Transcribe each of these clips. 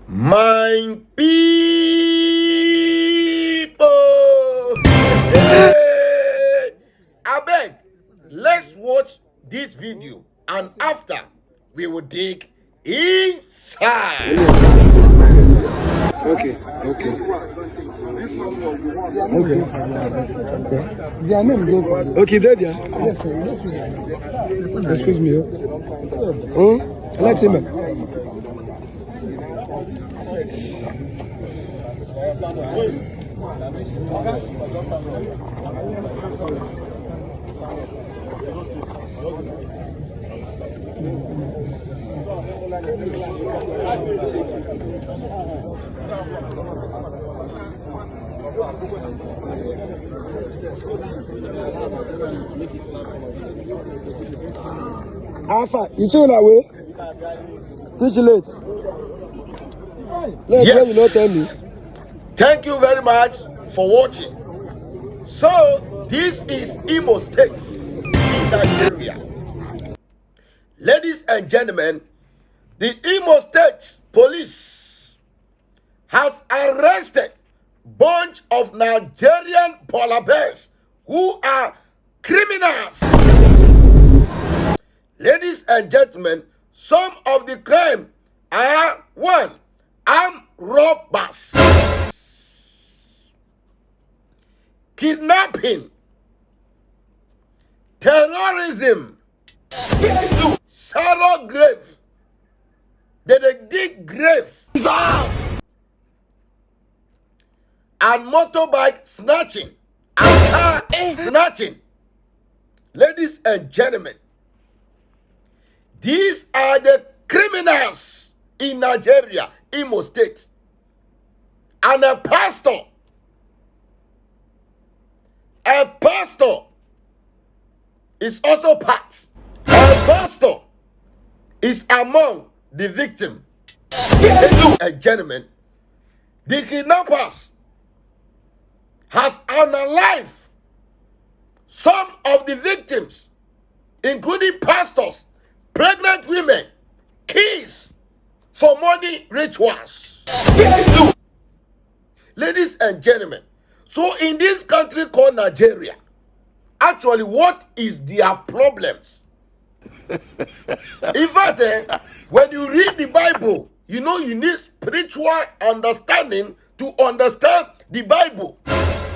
My people, I beg, let's watch this video and after we will dig inside. Okay. Their name go for you. Okay, there. Yes, sir. Excuse me. Let's him. Alpha, you see that way? Vigilate. Yes. You not tell me. Thank you very much for watching. So, this is Imo State in Nigeria. Ladies and gentlemen, the Imo State police has arrested bunch of Nigerian polar bears who are criminals. Ladies and gentlemen, some of the crime are: 1. Armed robbers, kidnapping, terrorism, 2. Shallow grave. They dig grave, and motorbike snatching and car snatching. Ladies and gentlemen, these are the criminals in Nigeria, Imo State. And a pastor is also part. A pastor is among the victims. Ladies and gentlemen, the kidnappers has unalived some of the victims, including pastors, pregnant women, kids, for money rituals. Ladies and gentlemen, so in this country called Nigeria, actually, what is their problems? In fact, when you read the Bible, you know you need spiritual understanding to understand the Bible.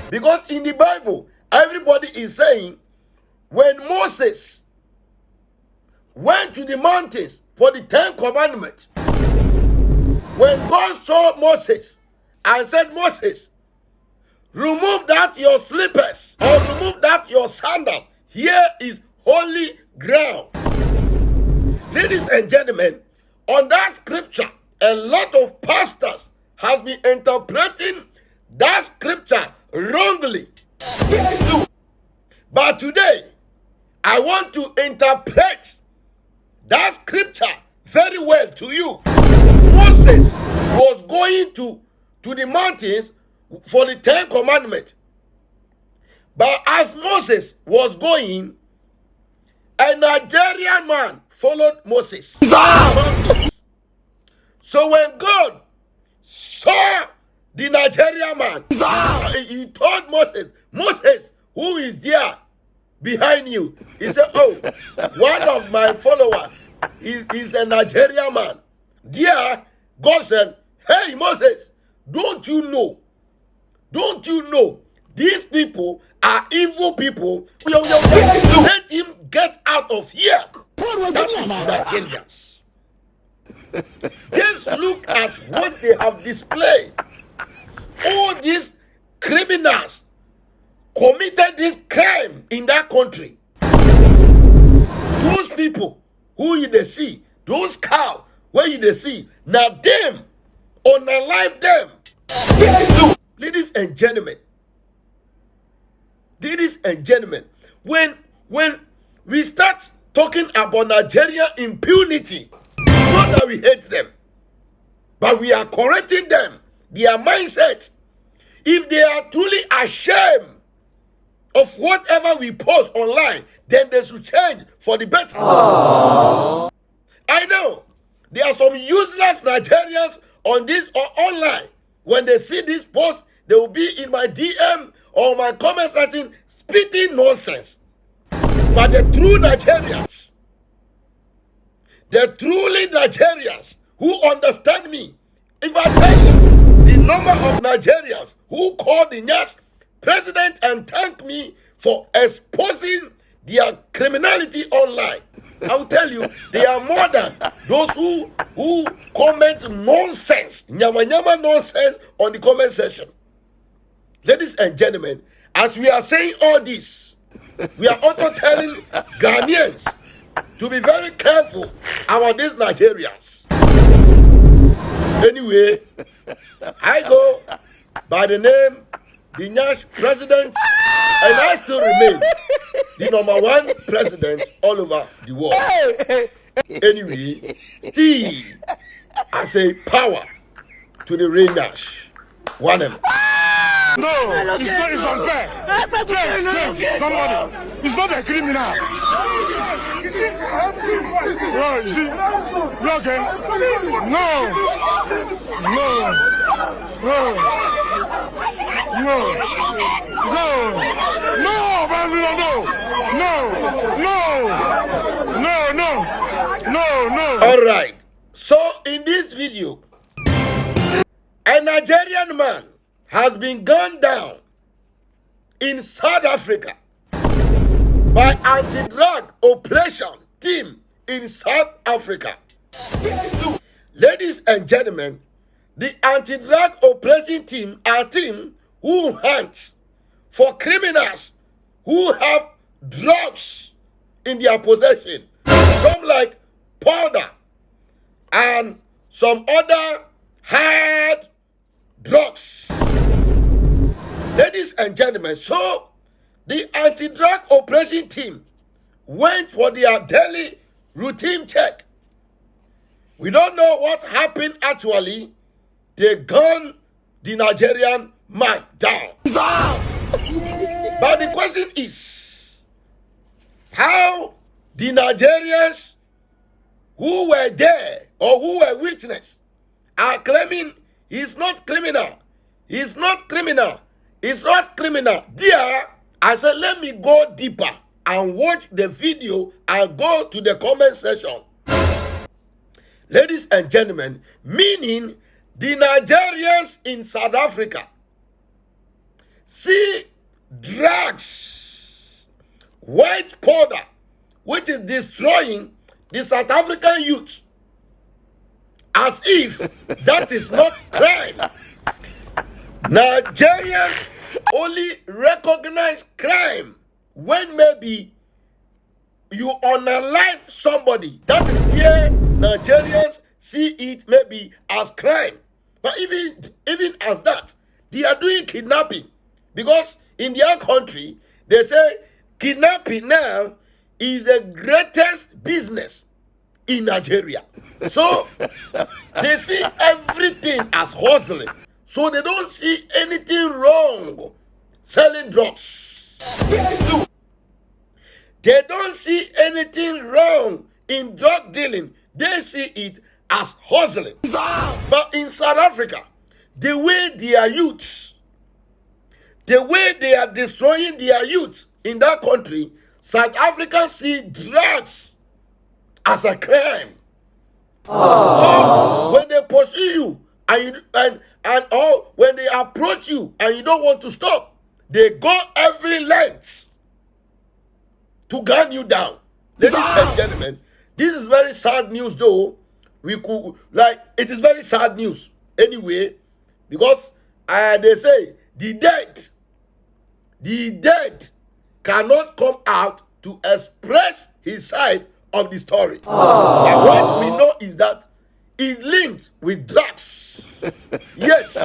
Because in the Bible, everybody is saying, when Moses went to the mountains for the 10 commandments, when God saw Moses and said, Moses, remove that your slippers or remove that your sandals. Here is holy ground. Ladies and gentlemen, on that scripture, a lot of pastors has been interpreting that scripture wrongly. But today, I want to interpret that scripture very well to you. Moses was going to the mountains for the 10 commandments. But as Moses was going, a Nigerian man followed Moses. So when God saw the Nigerian man, he told Moses, Moses, who is there behind you? He said, oh, one of my followers is a Nigerian man. There, God said, hey, Moses, don't you know these people are evil people? Let him get out of here. That is Nigerians. Just look at what they have displayed. All these criminals committed this crime in that country. Those people who you they see, those cows where you they see, now them, unalive them. Ladies and gentlemen, when we start talking about Nigerian impunity, not that we hate them, but we are correcting them, their mindset. If they are truly ashamed of whatever we post online, then they should change for the better. Aww. I know there are some useless Nigerians on this or online, when they see this post, they will be in my DM or my comment section spitting nonsense. But the true Nigerians, the truly Nigerians who understand me, if I tell you the number of Nigerians who called the Nyash president and thanked me for exposing their criminality online, I will tell you they are more than those who comment nonsense, nyama nonsense on the comment section. Ladies and gentlemen, as we are saying all this, we are also telling Ghanaians to be very careful about these Nigerians. Anyway, I go by the name the Nyash president, and I still remain the #1 president all over the world. Anyway, still I say power to the real Nyash. One M. No, it's unfair. Somebody, it's not a criminal. No, you see, okay. No. All right. So in this video, a Nigerian man has been gunned down in South Africa by anti-drug operation team in South Africa. Ladies and gentlemen, the anti-drug operation team are a team who hunts for criminals who have drugs in their possession, some like powder and some other hard drugs. Ladies and gentlemen, so the anti-drug operation team went for their daily routine check. We don't know what happened actually. They gunned the Nigerian man down. But the question is, how the Nigerians who were there or who were witness are claiming he's not criminal. He's not criminal. He's not criminal. There, I said, let me go deeper and watch the video and go to the comment section. Ladies and gentlemen, meaning the Nigerians in South Africa see drugs, white powder, which is destroying the South African youth, as if that is not crime. Nigerians only recognize crime when maybe you unalive somebody. That is where Nigerians see it maybe as crime. But even as that, they are doing kidnapping. Because in their country, they say kidnapping now is the greatest business in Nigeria. So they see everything as hustling. So they don't see anything wrong selling drugs. They don't see anything wrong in drug dealing. They see it as hustling. But in South Africa, the way their youths, the way they are destroying their youth in that country, South Africans see drugs as a crime. So when they pursue you and or when they approach you and you don't want to stop, they go every length to gun you down. Ladies and gentlemen, this is very sad news though. It is very sad news anyway, because they say the dead cannot come out to express his side of the story. But what we know is that it links with drugs. Yes,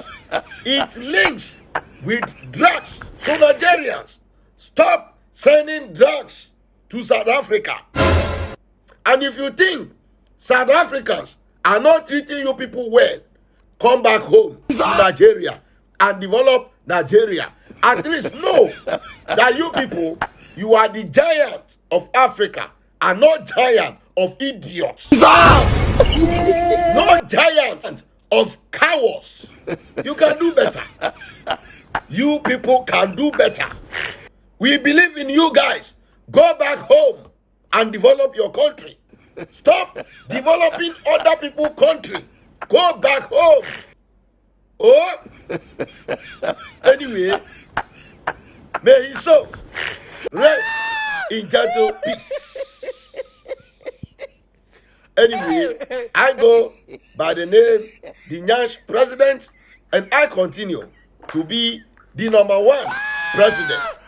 it links with drugs. So Nigerians, stop sending drugs to South Africa. And if you think South Africans are not treating you people well, come back home to Nigeria and develop Nigeria. At least know that you people, you are the giant of Africa and not giant of idiots. No giant of cowards. You can do better. You people can do better. We believe in you guys. Go back home and develop your country. Stop developing other people's country. Go back home. Oh, anyway, may he so rest in gentle peace. Anyway, I go by the name the Nyash President, and I continue to be the #1 president.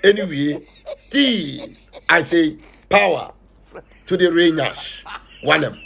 Anyway, still I say power to the Nyash. One.